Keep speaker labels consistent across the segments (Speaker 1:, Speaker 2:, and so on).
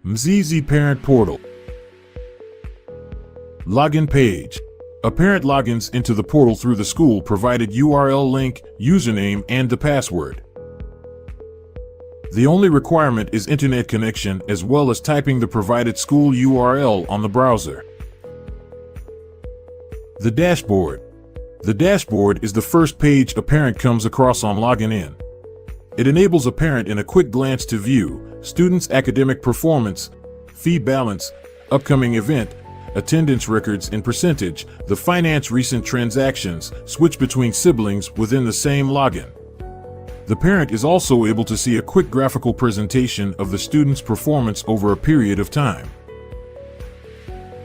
Speaker 1: Mzizi Parent Portal. Login page. A parent logins into the portal through the school provided URL link, username, and the password. The only requirement is internet connection as well as typing the provided school URL on the browser. The dashboard. The dashboard is the first page a parent comes across on logging in. It enables a parent in a quick glance to view students' academic performance, fee balance, upcoming event, attendance records in percentage, the finance recent transactions, switch between siblings within the same login. The parent is also able to see a quick graphical presentation of the student's performance over a period of time.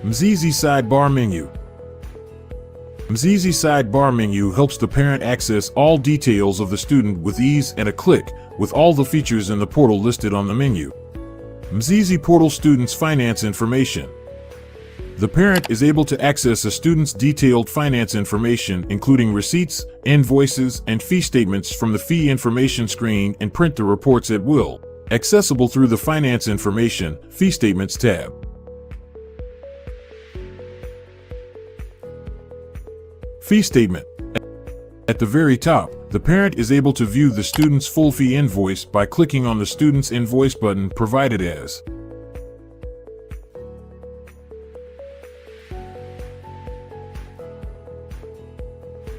Speaker 1: Mzizi Sidebar Menu. Mzizi Sidebar Menu helps the parent access all details of the student with ease and a click, with all the features in the portal listed on the menu. Mzizi Portal Students' Finance Information. The parent is able to access a student's detailed finance information including receipts, invoices, and fee statements from the fee information screen and print the reports at will, accessible through the Finance Information, Fee Statements tab. Fee Statement. At the very top, the parent is able to view the student's full fee invoice by clicking on the Student's Invoice button provided as.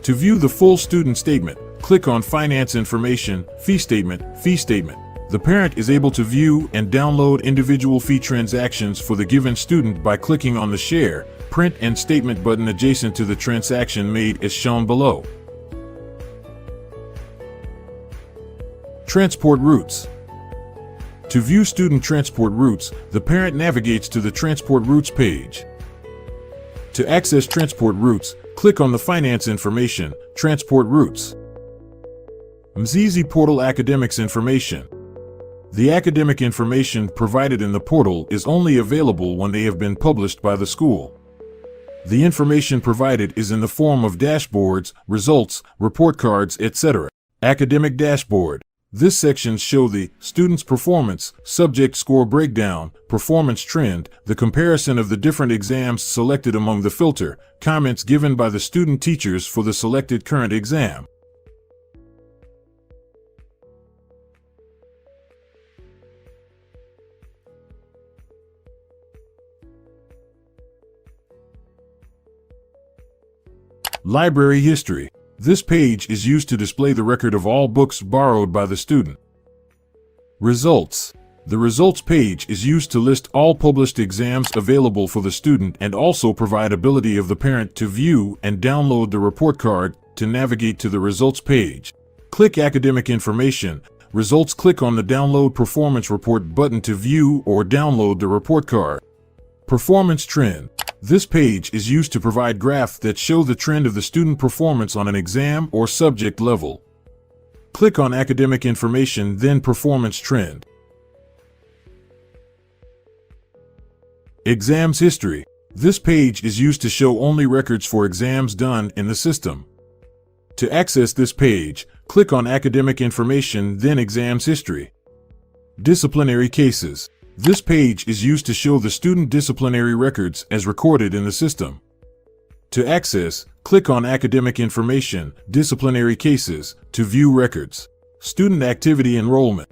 Speaker 1: To view the full student statement, click on Finance Information, Fee Statement, Fee Statement. The parent is able to view and download individual fee transactions for the given student by clicking on the Share, Print and Statement button adjacent to the transaction made as shown below. Transport routes. To view student transport routes, the parent navigates to the Transport Routes page. To access transport routes, click on the Finance Information, Transport Routes. Mzizi Portal Academics Information. The academic information provided in the portal is only available when they have been published by the school. The information provided is in the form of dashboards, results, report cards, etc. Academic Dashboard. This section shows the student's performance, subject score breakdown, performance trend, the comparison of the different exams selected among the filter, comments given by the student teachers for the selected current exam. Library history. This page is used to display the record of all books borrowed by the student. Results. The results page is used to list all published exams available for the student and also provide ability of the parent to view and download the report card to navigate to the results page. Click Academic Information. Results. Click on the Download Performance Report button to view or download the report card. Performance Trend. This page is used to provide graphs that show the trend of the student performance on an exam or subject level. Click on Academic Information, then Performance Trend. Exams History. This page is used to show only records for exams done in the system. To access this page, click on Academic Information, then Exams History. Disciplinary Cases. This page is used to show the student disciplinary records as recorded in the system. To access, click on Academic Information, Disciplinary Cases, to view records. Student Activity Enrollment.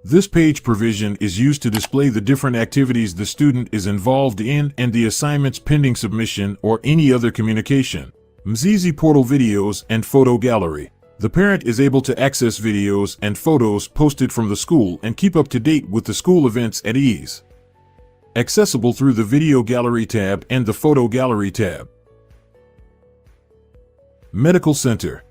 Speaker 1: This page provision is used to display the different activities the student is involved in and the assignments pending submission or any other communication. Mzizi Portal Videos and Photo Gallery. The parent is able to access videos and photos posted from the school and keep up to date with the school events at ease. Accessible through the Video Gallery tab and the Photo Gallery tab. Medical Center.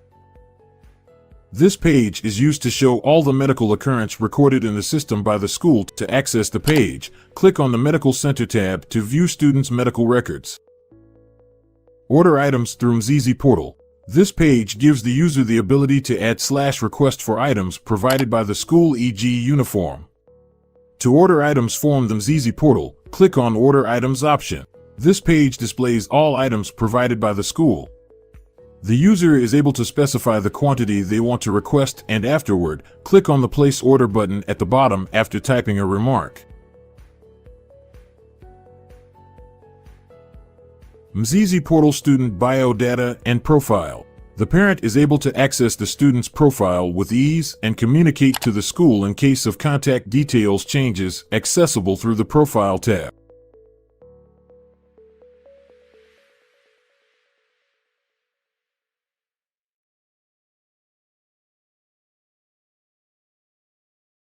Speaker 1: This page is used to show all the medical occurrence recorded in the system by the school. To access the page, click on the Medical Center tab to view students' medical records. Order items through Mzizi Portal. This page gives the user the ability to add /request for items provided by the school, e.g. uniform. To order items from the Mzizi Portal, click on Order Items option. This page displays all items provided by the school. The user is able to specify the quantity they want to request and afterward, click on the Place Order button at the bottom after typing a remark. Mzizi Portal Student Bio Data and Profile. The parent is able to access the student's profile with ease and communicate to the school in case of contact details changes, accessible through the Profile tab.